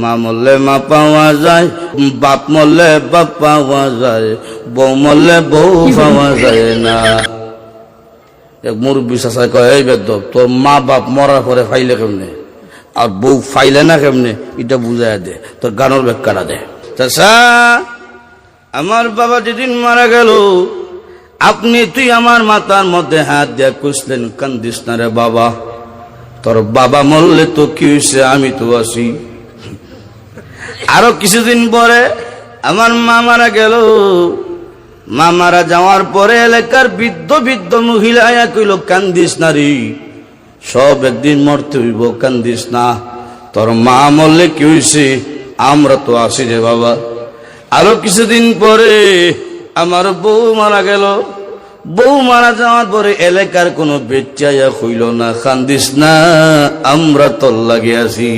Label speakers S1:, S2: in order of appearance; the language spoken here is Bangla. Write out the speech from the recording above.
S1: মা মরলে মা পাওয়া যায়, বাপ মরলে বাপ পাওয়া যায়, বউ মরলে বউ পাওয়া যায় না। এক মুরব্বী চাচা কয়, এই বেদব, তোর মা বাপ মরার পরে ফাইলে কেমনে আর বউ ফাইলে না কেমনে, এটা বুঝাই দে, তোর গানের ব্যাখ্যাটা দে। চাচা, আমার বাবা যেদিন মারা গেল, তুই আমার মাথার মধ্যে হাত দিয়া কুসলেন, কান্দিস না রে বাবা, তোর বাবা মরলে তো কি হয়েছে, আমি তো আছি। আরো কিছুদিন পরে আমার মা মারা গেল। মা মারা যাওয়ার পরে এলাকার বৃদ্ধ বৃদ্ধ মহিলা আয়া কইল, কান্দিস না রে, সব একদিন মরতে হইব, কান্দিস না, তোর মা মরলে কি হয়েছে, আমরা তো আছি রে বাবা। আরো কিছুদিন পরে আমার বউ মারা গেল। বউ মারা যাওয়ার পরে এলাকার কোনো বেচ্চাইয়া হইল না, কান্দিস না, আমরা তোর লাগে আছি।